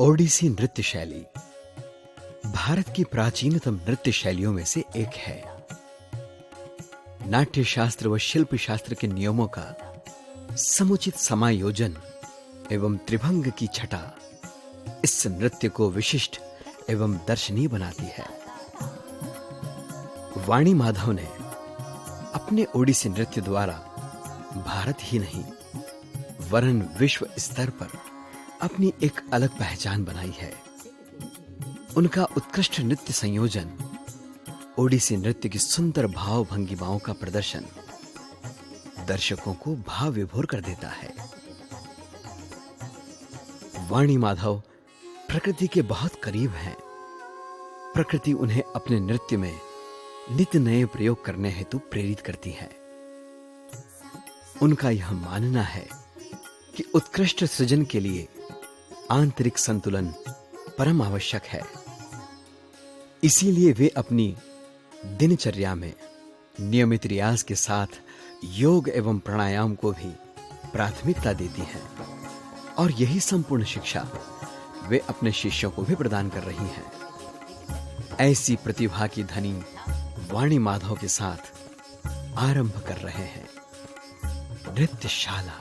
ओडिसी नृत्य शैली भारत की प्राचीनतम नृत्य शैलियों में से एक है। नाट्य शास्त्र व शिल्प शास्त्र के नियमों का समुचित समायोजन एवं त्रिभंग की छटा इस नृत्य को विशिष्ट एवं दर्शनीय बनाती है। वाणी माधव ने अपने ओडिसी नृत्य द्वारा भारत ही नहीं वरन विश्व स्तर पर अपनी एक अलग पहचान बनाई है। उनका उत्कृष्ट नृत्य संयोजन ओडिसी नृत्य की सुंदर भाव भंगिमाओं का प्रदर्शन दर्शकों को भाव विभोर कर देता है। वाणी माधव प्रकृति के बहुत करीब हैं। प्रकृति उन्हें अपने नृत्य में नित्य नए प्रयोग करने हेतु प्रेरित करती है। उनका यह मानना है कि उत्कृष्ट सृजन के लिए आंतरिक संतुलन परम आवश्यक है। इसीलिए वे अपनी दिनचर्या में नियमित रियाज के साथ योग एवं प्राणायाम को भी प्राथमिकता देती हैं और यही संपूर्ण शिक्षा वे अपने शिष्यों को भी प्रदान कर रही हैं। ऐसी प्रतिभा की धनी वाणी माधव के साथ आरंभ कर रहे हैं नृत्यशाला।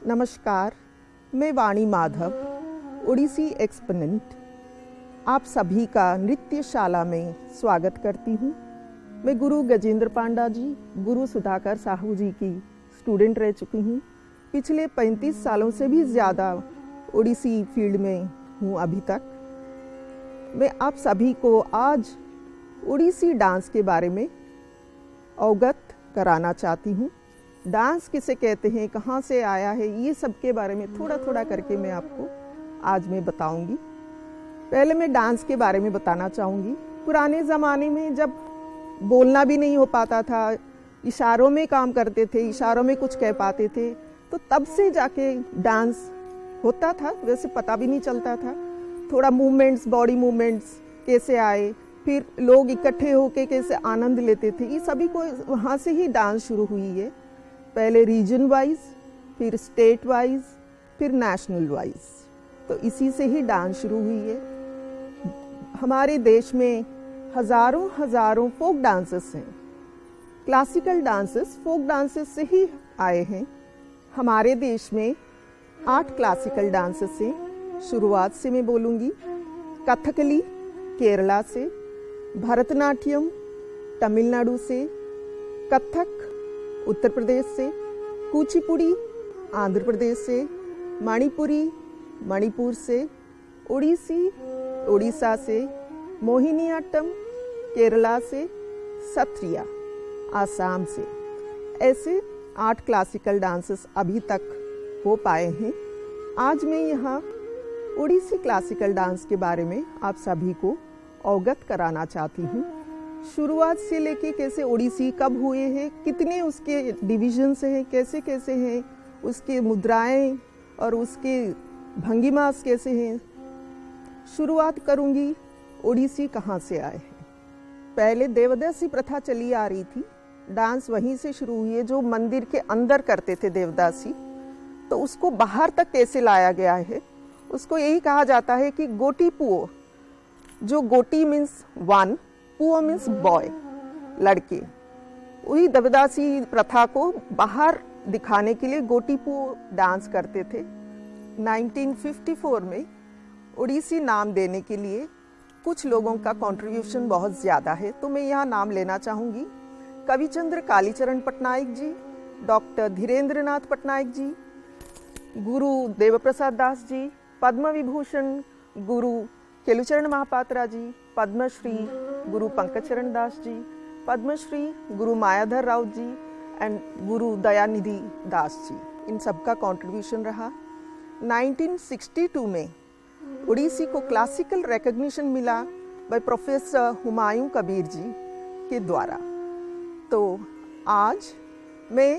नमस्कार, मैं वाणी माधव, ओडिसी एक्सपोनेंट, आप सभी का नृत्यशाला में स्वागत करती हूँ। मैं गुरु गजेंद्र पांडा जी, गुरु सुधाकर साहू जी की स्टूडेंट रह चुकी हूँ। पिछले 35 सालों से भी ज़्यादा ओडिसी फील्ड में हूँ अभी तक। मैं आप सभी को आज ओडिसी डांस के बारे में अवगत कराना चाहती हूँ। डांस किसे कहते हैं, कहाँ से आया है, ये सब के बारे में थोड़ा थोड़ा करके मैं आपको आज मैं बताऊंगी। पहले मैं डांस के बारे में बताना चाहूँगी। पुराने ज़माने में जब बोलना भी नहीं हो पाता था, इशारों में काम करते थे, इशारों में कुछ कह पाते थे, तो तब से जाके डांस होता था। वैसे पता भी नहीं चलता था। थोड़ा मूवमेंट्स, बॉडी मूवमेंट्स कैसे आए, फिर लोग इकट्ठे होके कैसे आनंद लेते थे, ये सभी को वहाँ से ही डांस शुरू हुई है। पहले रीजन वाइज, फिर स्टेट वाइज, फिर नेशनल वाइज, तो इसी से ही डांस शुरू हुई है। हमारे देश में हजारों फोक डांसेस हैं। क्लासिकल डांसेस फोक डांसेस से ही आए हैं। हमारे देश में 8 क्लासिकल डांसेस हैं। शुरुआत से मैं बोलूँगी। कथकली केरला से, भरतनाट्यम तमिलनाडु से, कथक उत्तर प्रदेश से, कुचिपुड़ी आंध्र प्रदेश से, मणिपुरी मणिपुर से, ओडिसी ओडिशा से, मोहिनीअट्टम केरला से, सत्रिया आसाम से। ऐसे 8 क्लासिकल डांसेस अभी तक हो पाए हैं। आज मैं यहाँ ओडिसी क्लासिकल डांस के बारे में आप सभी को अवगत कराना चाहती हूँ। शुरुआत से लेके कैसे ओडिसी कब हुए हैं, कितने उसके डिविजन्स हैं, कैसे कैसे हैं, उसके मुद्राएं और उसके भंगिमास कैसे हैं। शुरुआत करूंगी ओडिसी कहाँ से आए हैं। पहले देवदासी प्रथा चली आ रही थी। डांस वहीं से शुरू हुई है। जो मंदिर के अंदर करते थे देवदासी, तो उसको बाहर तक कैसे लाया गया है, उसको यही कहा जाता है कि गोटी पुओ। जो गोटी मीन्स 1, पुओ मीन्स बॉय, लड़के। वही देवदासी प्रथा को बाहर दिखाने के लिए गोटी पुओ डांस करते थे। 1954 में ओडिसी नाम देने के लिए कुछ लोगों का कंट्रीब्यूशन बहुत ज़्यादा है, तो मैं यहाँ नाम लेना चाहूँगी। Kavichandra Kalicharan Patnaik ji, doctor Dhirendra Nath Patnaik ji, Guru Devprasad Das ji, Padma Vibhushan Guru Kelucharan Mahapatra ji, Padmashri Guru पंकजचरण Das ji, Padmashri Guru Mayadhar Rao ji and गुरु दयानिधि दास जी, इन सबका कंट्रीब्यूशन रहा। 1962 में ओडिसी को क्लासिकल रिकॉग्निशन मिला बाय प्रोफेसर हुमायूं कबीर जी के द्वारा। तो आज मैं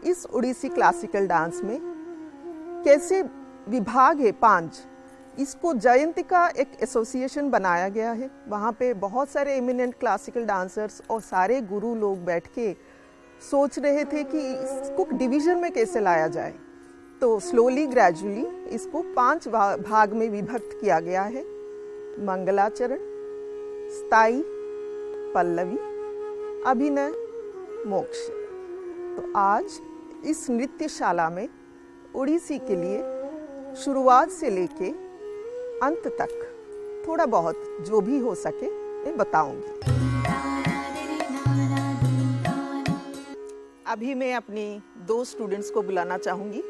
इस ओडिसी क्लासिकल डांस में कैसे विभाग है 5, इसको जयंतिका एक एसोसिएशन बनाया गया है। वहाँ पे बहुत सारे एमिनेंट क्लासिकल डांसर्स और सारे गुरु लोग बैठ के सोच रहे थे कि इसको डिवीज़न में कैसे लाया जाए। तो स्लोली ग्रेजुअली इसको 5 भाग में विभक्त किया गया है: मंगलाचरण, स्थाई, पल्लवी, अभिनय, मोक्ष। तो आज इस नृत्यशाला में ओडिसी के लिए शुरुआत से लेके अंत तक थोड़ा बहुत जो भी हो सके मैं बताऊंगी। अभी मैं अपनी 2 स्टूडेंट्स को बुलाना चाहूंगी।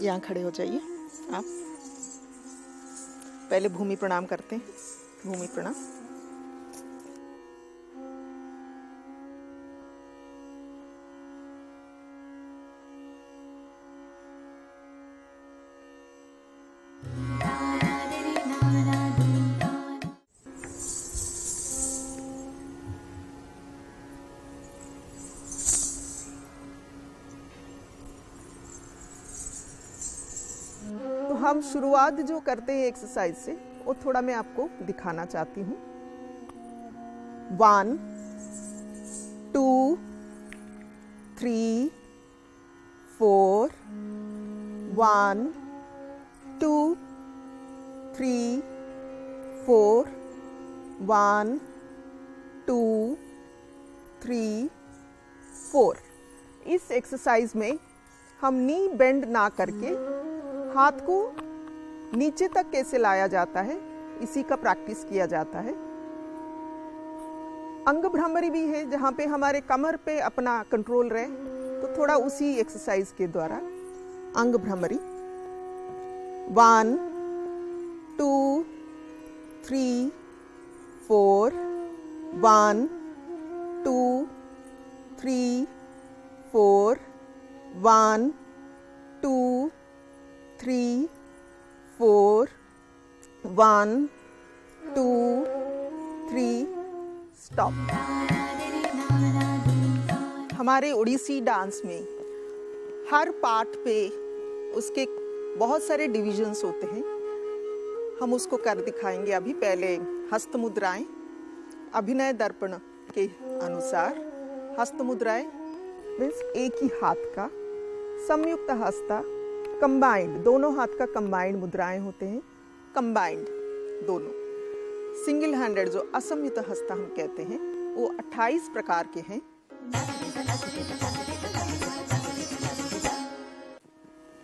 यहाँ खड़े हो जाइए। आप पहले भूमि प्रणाम करते हैं। भूमि प्रणाम। तो हम शुरुआत जो करते हैं एक्सरसाइज से, वो थोड़ा मैं आपको दिखाना चाहती हूँ। 1 2 3 4 1 2 3 4 1 2 3 4। इस एक्सरसाइज में हम नी बेंड ना करके हाथ को नीचे तक कैसे लाया जाता है, इसी का प्रैक्टिस किया जाता है। अंग भ्रामरी भी है, जहाँ पे हमारे कमर पे अपना कंट्रोल रहे, तो थोड़ा उसी एक्सरसाइज के द्वारा अंग भ्रामरी। 1 2 3 4 1 2 3 4 1 2 3 4 1 2 3 स्टॉप। हमारे ओडिसी डांस में हर पार्ट पे उसके बहुत सारे डिविजन्स होते हैं। हम उसको कर दिखाएंगे अभी। पहले हस्त मुद्राएं, अभिनय दर्पण के अनुसार हस्त मुद्राएं मीन्स एक ही हाथ का संयुक्त हस्ता, कंबाइंड, दोनों हाथ का कंबाइंड मुद्राएं होते हैं। कंबाइंड दोनों। सिंगल हैंडेड जो असंयुक्त हस्ता हम कहते हैं, वो 28 प्रकार के हैं।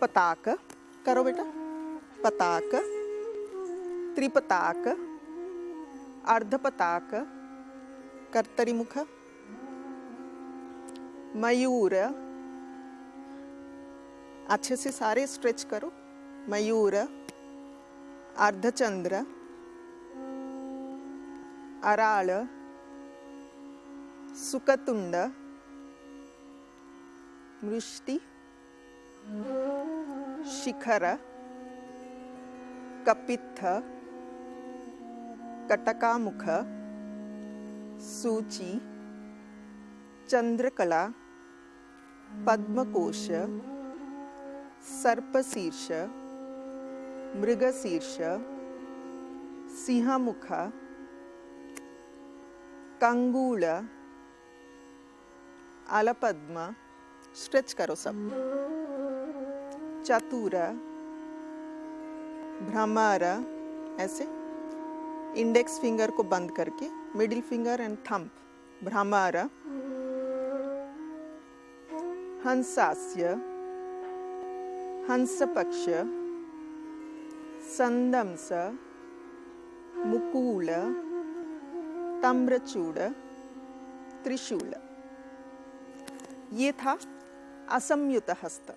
पताक करो बेटा। पताक, त्रिपताक, अर्धपताक, कर्तरीमुख, मयूर। अच्छे से सारे स्ट्रेच करो। मयूर, अर्धचंद्र, अराल, सुकतुंड, मृष्टि, शिखर, कपित्थ, कटकामुख, सूची, चंद्रकला, पद्मकोश, सर्पशीर्ष, मृगशीर्ष, सिंहमुख, कंगूल, अलपद्म। स्ट्रेच करो सब। चतुर, भ्रमर, ऐसे इंडेक्स फिंगर को बंद करके, मिडिल फिंगर एंड थंब, भ्रमर। हंसास्य, हंसपक्ष, संदंस, मुकूल, तम्रचूड़, त्रिशूल। ये था असंयुत हस्त।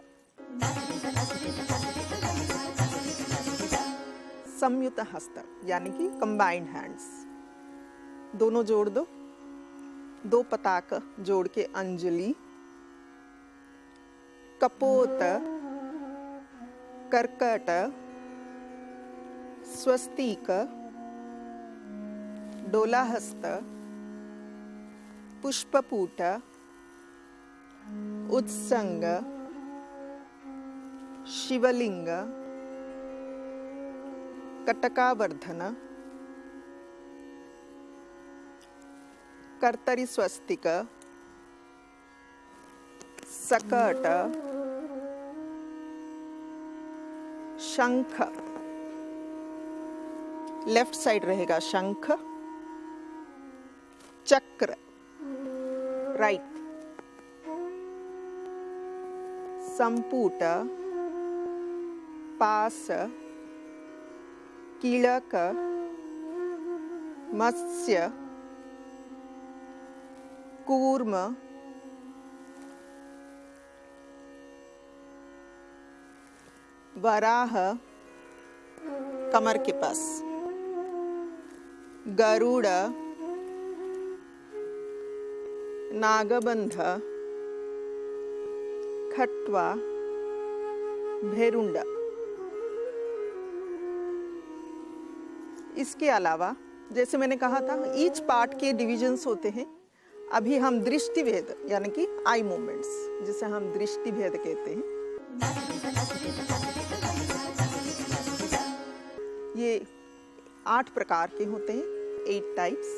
संयुक्त हस्त यानी कि कंबाइंड हैंड्स, दोनों जोड़ दो, दो पताक जोड़ के अंजलि, कपोत, कर्कट, स्वस्तिक, डोलाहस्त, पुष्पपूट, उत्संग, शिवलिंग, कटकावर्धन, कर्तरी स्वस्तिक, सकट, शंख, लेफ्ट साइड रहेगा शंख, चक्र राइट, संपुट, पास, कीलक, मत्स्य, कूर्म, वराह कमर के पास, गरुड़, नागबंध, खट्वा, भेरुंडा। इसके अलावा जैसे मैंने कहा था ईच पार्ट के डिविजन्स होते हैं। अभी हम दृष्टि भेद यानी कि आई मूवमेंट्स, जिसे हम दृष्टि भेद कहते हैं, ये 8 प्रकार के होते हैं, 8 टाइप्स।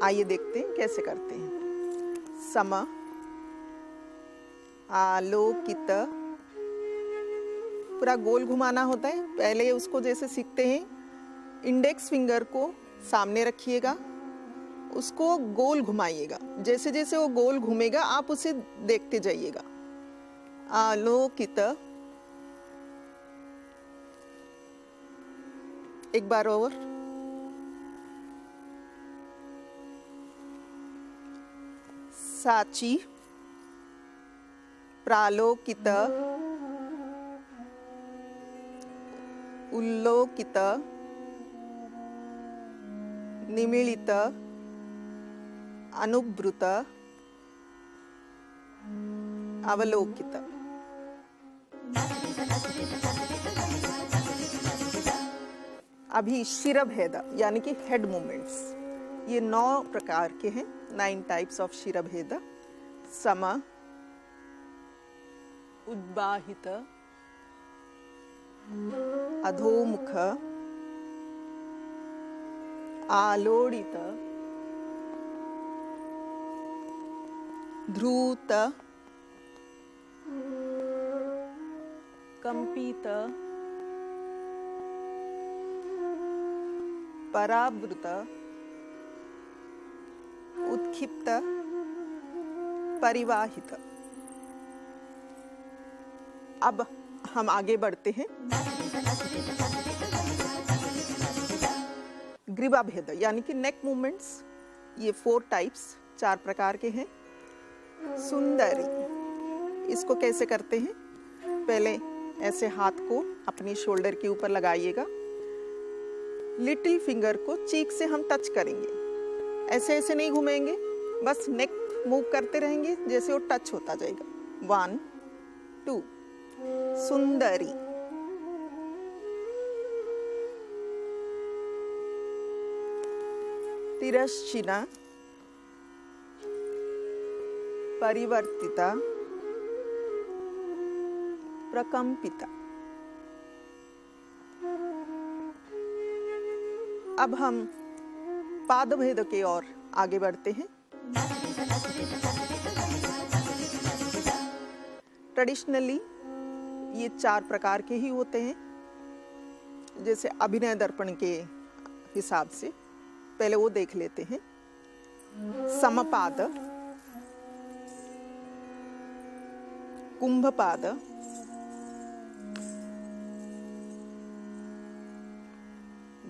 आइए देखते हैं कैसे करते हैं। सम, आलोकित, पूरा गोल घुमाना होता है। पहले उसको जैसे सीखते हैं, इंडेक्स फिंगर को सामने रखिएगा, उसको गोल घुमाइएगा। जैसे जैसे वो गोल घूमेगा आप उसे देखते जाइएगा। आलोकित, एक बार और, साची, प्रालोकित, उल्लोकित, निमीलित, अनुब्रुत, अवलोकित। अभी शिरभेद यानी कि हेड मूवमेंट्स, ये 9 प्रकार के हैं, 9 टाइप्स ऑफ शिरभेद। सम, उद्बाहित, अधोमुख, आलोड़ित, ध्रुत, कंपित, परावृत, उत्क्षिप्त, परिवाहित। अब हम आगे बढ़ते हैं। ग्रीवा भेद यानी कि नेक मूवमेंट्स, ये 4 टाइप्स, 4 प्रकार के हैं। सुंदरी, इसको कैसे करते हैं? पहले ऐसे हाथ को अपनी शोल्डर के ऊपर लगाइएगा, लिटिल फिंगर को चीक से हम टच करेंगे। ऐसे ऐसे नहीं घूमेंगे, बस नेक मूव करते रहेंगे जैसे वो टच होता जाएगा। 1 2 सुंदरी। तिरश्चिना, परिवर्तिता, प्रकंपिता। अब हम पाद भेद के ओर आगे बढ़ते हैं। ट्रेडिशनली ये 4 प्रकार के ही होते हैं, जैसे अभिनय दर्पण के हिसाब से। पहले वो देख लेते हैं। समपाद, कुंभपाद,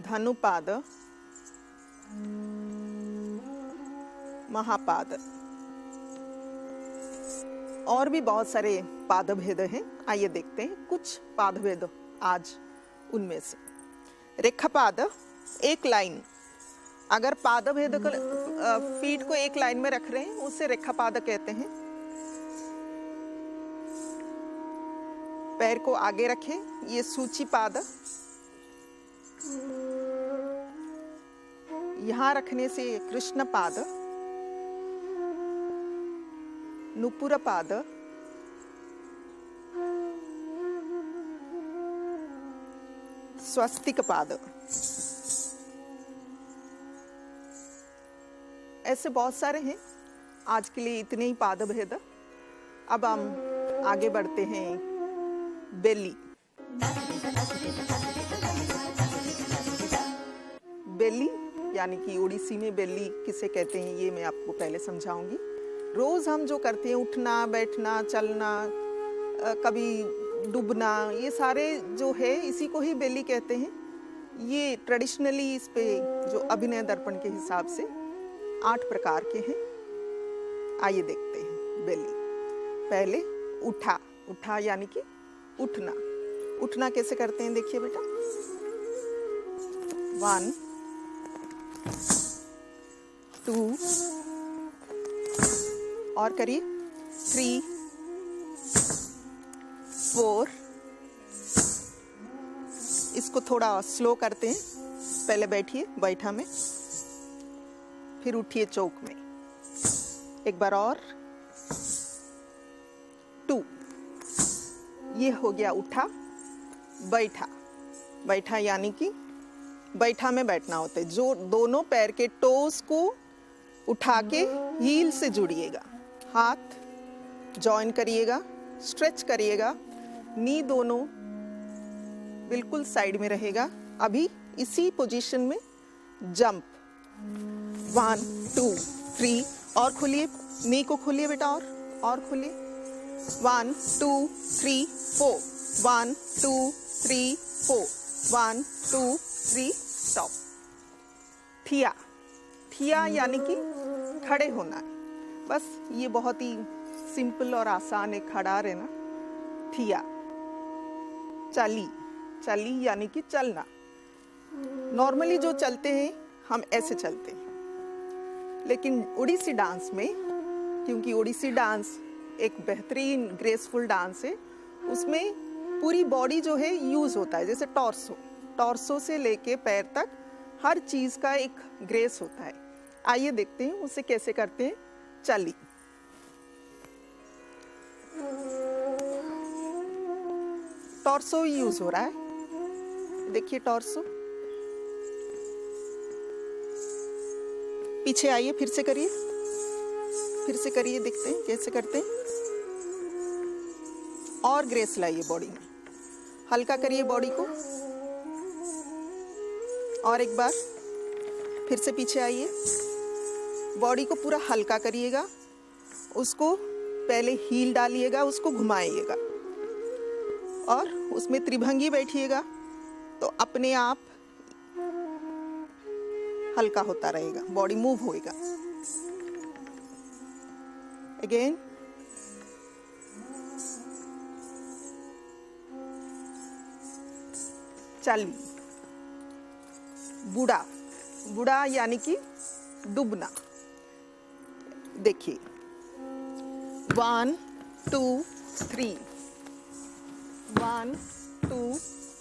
धनुपाद, महापाद। और भी बहुत सारे पादभेद हैं, आइए देखते हैं कुछ पादभेद आज उनमें से। रेखापाद, एक लाइन, अगर पादभेद को फीट को एक लाइन में रख रहे हैं उसे रेखापाद कहते हैं। पैर को आगे रखें, ये सूचीपाद, यहां रखने से कृष्णपाद, नुपुरपाद, स्वस्तिकपाद। ऐसे बहुत सारे हैं, आज के लिए इतने ही पादभेद। अब हम आगे बढ़ते हैं। बेली, बेली यानी कि ओडिसी में बेली किसे कहते हैं ये मैं आपको पहले समझाऊंगी। रोज हम जो करते हैं, उठना, बैठना, चलना, कभी डूबना, ये सारे जो है इसी को ही बेली कहते हैं। ये ट्रेडिशनली इस पे जो अभिनय दर्पण के हिसाब से 8 प्रकार के हैं। आइए देखते हैं बेली। पहले उठा, उठा यानी कि उठना। उठना कैसे करते हैं देखिए बेटा। 1 2 और करिए 3 4। इसको थोड़ा स्लो करते हैं। पहले बैठिए बैठा में, फिर उठिए चौक में। एक बार और 2। ये हो गया उठा। बैठा, बैठा यानी कि बैठा में बैठना होता है। जो दोनों पैर के टोस को उठा के हील से जुड़िएगा, हाथ जॉइन करिएगा, स्ट्रेच करिएगा, नी दोनों बिल्कुल साइड में रहेगा। अभी इसी पोजीशन में जंप। 1 2 3 और खोलिए, नी को खोलिए बेटा, और खोलिए। 1 2 3 4। 1 2 3 4। 1 2 3 स्टॉप। थिया, थिया यानी कि खड़े होना है। बस ये बहुत ही सिंपल और आसान है, खड़ा रहना। थिया। चली, चली यानी कि चलना। नॉर्मली जो चलते हैं हम ऐसे चलते हैं, लेकिन ओडिसी डांस में, क्योंकि ओडिसी डांस एक बेहतरीन ग्रेसफुल डांस है, उसमें पूरी बॉडी जो है यूज होता है। जैसे टॉर्सो, टॉर्सो से लेके पैर तक हर चीज का एक ग्रेस होता है। आइए देखते हैं उसे कैसे करते हैं। चली, टॉर्सो यूज हो रहा है। देखिए टॉर्सो। पीछे आइए, फिर से करिए, फिर से करिए, देखते हैं कैसे करते हैं। और ग्रेस लाइए बॉडी में, हल्का करिए बॉडी को। और एक बार फिर से पीछे आइए, बॉडी को पूरा हल्का करिएगा। उसको पहले हील डालिएगा, उसको घुमाइएगा और उसमें त्रिभंगी बैठिएगा, तो अपने आप हल्का होता रहेगा, बॉडी मूव होएगा। अगेन चली। बुढ़ा, बुढ़ा यानी कि डूबना। देखिए 1 2 3। 1 2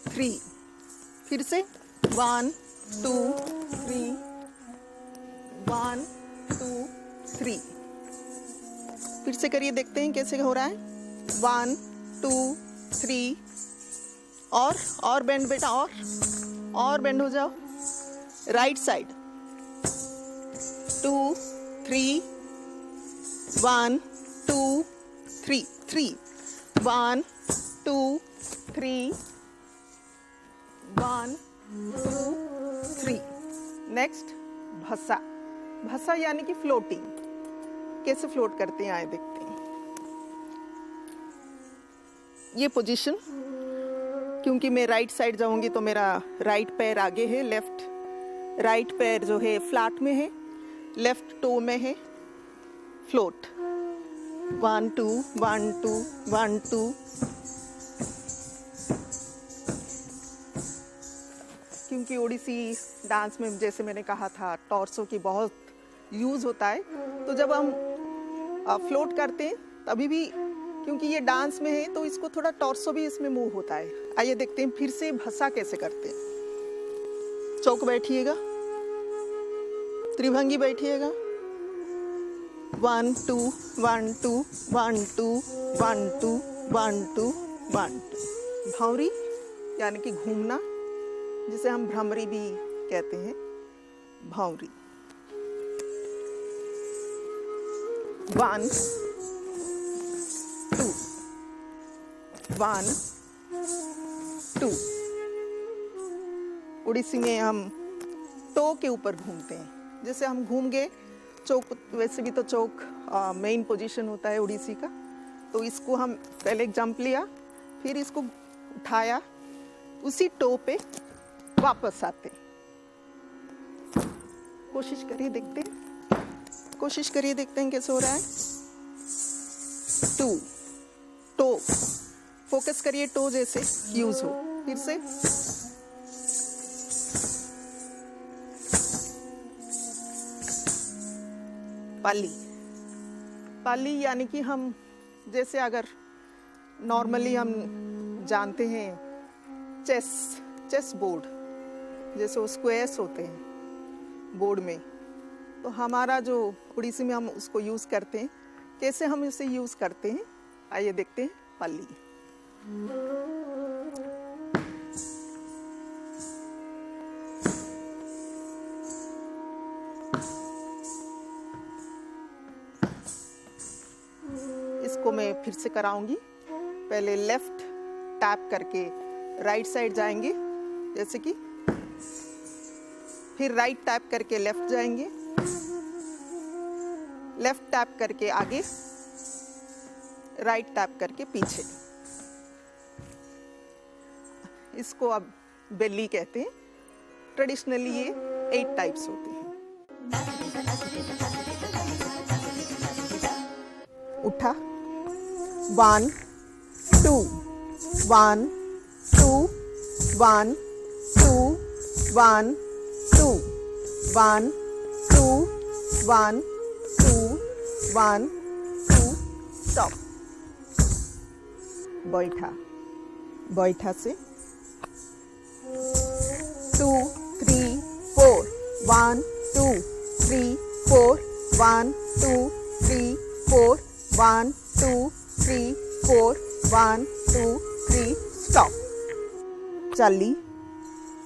3। फिर से 1 2 3। 1 2 3। फिर से करिए, देखते हैं कैसे हो रहा है। 1 2 3। और बेंड बेटा, और बेंड हो जाओ। Right side 2 3। 1 2 3 3। 1 2 3। 1 2 3। नेक्स्ट भसा। भसा यानी कि फ्लोटिंग। कैसे फ्लोट करते हैं आए देखते हैं। ये पोजीशन, क्योंकि मैं राइट साइड जाऊंगी तो मेरा राइट पैर आगे है, लेफ्ट राइट पैर जो है फ्लैट में है, लेफ्ट टो में है। फ्लोट 1 2 1 2 1 2। क्योंकि ओडिसी डांस में जैसे मैंने कहा था टॉर्सो की बहुत यूज़ होता है, तो जब हम फ्लोट करते हैं तभी भी, क्योंकि ये डांस में है तो इसको थोड़ा टॉर्सो भी इसमें मूव होता है। आइए देखते हैं फिर से भस्सा कैसे करते हैं। चौक बैठिएगा, त्रिभंगी बैठिएगा। 1 2 1 2 1 2 1 2 1 2 1 2। भौरी यानी कि घूमना, जिसे हम भ्रमरी भी कहते हैं, भौरी। 1 2 1 2। उड़ीसी में हम टो के ऊपर घूमते हैं। जैसे हम घूम गए चौक, वैसे भी तो चौक मेन पोजीशन होता है उड़ीसी का, तो इसको हम पहले एक जंप लिया, फिर इसको उठाया, उसी टो पे वापस आते। कोशिश करिए देखते हैं, कोशिश करिए देखते हैं कैसे हो रहा है। 2 टो, फोकस करिए टो जैसे यूज हो। फिर से पाली। पाली यानी कि हम जैसे अगर नॉर्मली हम जानते हैं चेस बोर्ड, जैसे वो स्क्वायर्स होते हैं बोर्ड में, तो हमारा जो उड़ीसी में हम उसको यूज़ करते हैं। कैसे हम इसे यूज़ करते हैं आइए देखते हैं। पाली। इसको मैं फिर से कराऊंगी। पहले लेफ्ट टैप करके राइट साइड जाएंगे, जैसे कि, फिर राइट टैप करके लेफ्ट जाएंगे, लेफ्ट टैप करके आगे, राइट टैप करके पीछे। इसको अब बेली कहते हैं। ट्रेडिशनली ये 8 टाइप्स होते हैं। उठा 1 2 1 2 1 2 1 2 1 2 1 2 1 2। स्टॉप। बैठा, बैठा से 2 3 4 1 2 3 4 1 2 3 4 1 2 3 4 1 2 3। स्टॉप। चाली,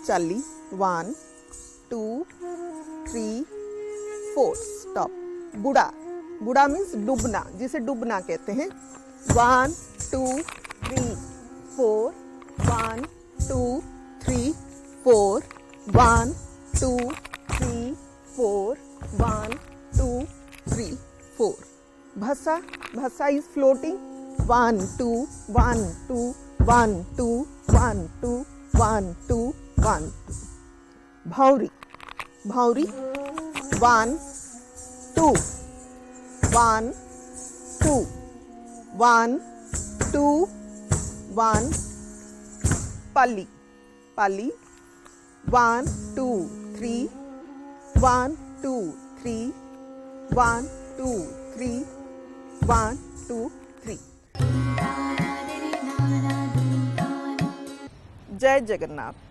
चाली 1 2 3 4। स्टॉप। बुड़ा, बुड़ा मीन्स डूबना, जिसे डूबना कहते हैं। 1 2 3 4 1 2 3 4 1 2 3 4 1 2 3 4। भस्सा, भस्सा इज फ्लोटिंग। 1 2 1 2 1 2 1 2 1 2 1 2। भौरी, भौरी 1 2 1 2 1 2 1। पाली, पाली 1 2 3 1 2 3 1 2 3 1 2 3। जय जगन्नाथ।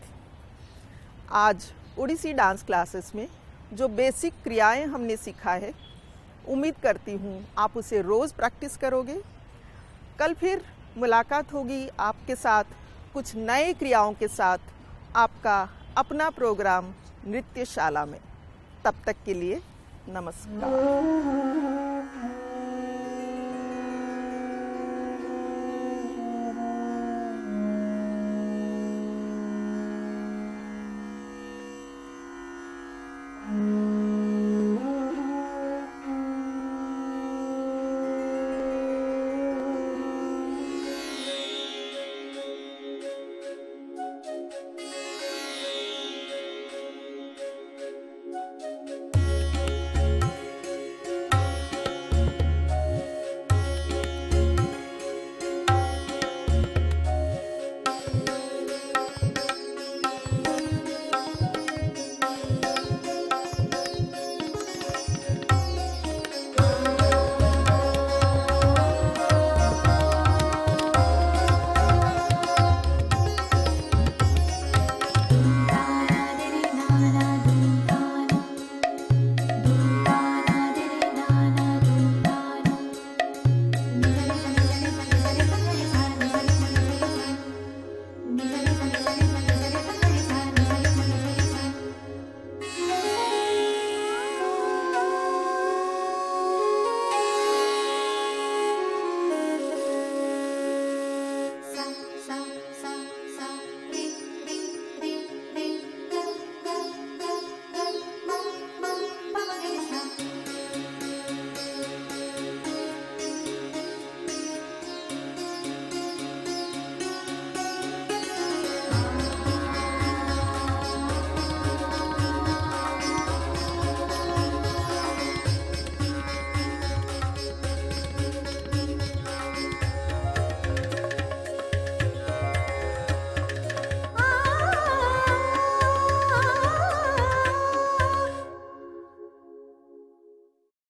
आज ओडिसी डांस क्लासेस में जो बेसिक क्रियाएं हमने सीखा है, उम्मीद करती हूँ आप उसे रोज़ प्रैक्टिस करोगे। कल फिर मुलाकात होगी आपके साथ कुछ नए क्रियाओं के साथ, आपका अपना प्रोग्राम नृत्यशाला में। तब तक के लिए नमस्कार।